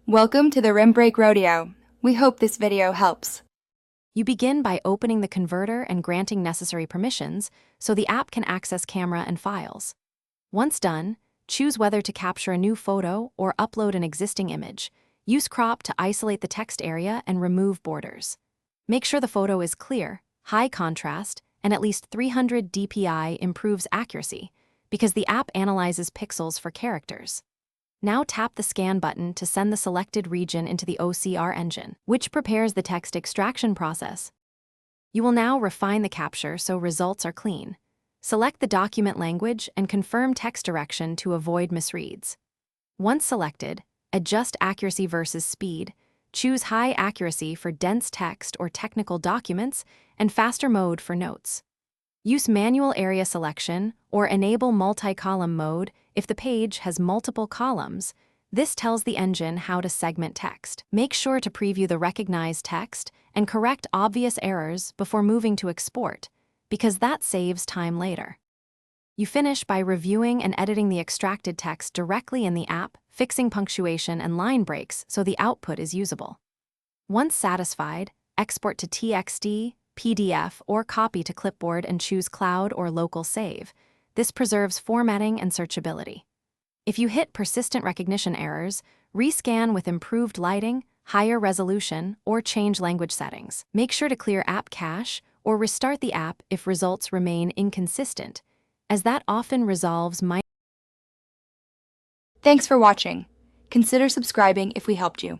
Welcome to the Rim Break Rodeo. We hope this video helps. You begin by opening the converter and granting necessary permissions so the app can access camera and files. Once done, choose whether to capture a new photo or upload an existing image. Use crop to isolate the text area and remove borders. Make sure the photo is clear, high contrast, and at least 300 dpi improves accuracy because the app analyzes pixels for characters. Now tap the scan button to send the selected region into the OCR engine, which prepares the text extraction process. You will now refine the capture so results are clean. Select the document language and confirm text direction to avoid misreads. Once selected, adjust accuracy versus speed. Choose high accuracy for dense text or technical documents and faster mode for notes. Use manual area selection or enable multi-column mode if the page has multiple columns. This tells the engine how to segment text. Make sure to preview the recognized text and correct obvious errors before moving to export, because that saves time later. You finish by reviewing and editing the extracted text directly in the app, fixing punctuation and line breaks so the output is usable. Once satisfied, export to TXT, PDF, or copy to clipboard and choose cloud or local save. This preserves formatting and searchability. If you hit persistent recognition errors, rescan with improved lighting, higher resolution, or change language settings. Make sure to clear app cache or restart the app if results remain inconsistent, as that often resolves minor. Thanks for watching. Consider subscribing if we helped you.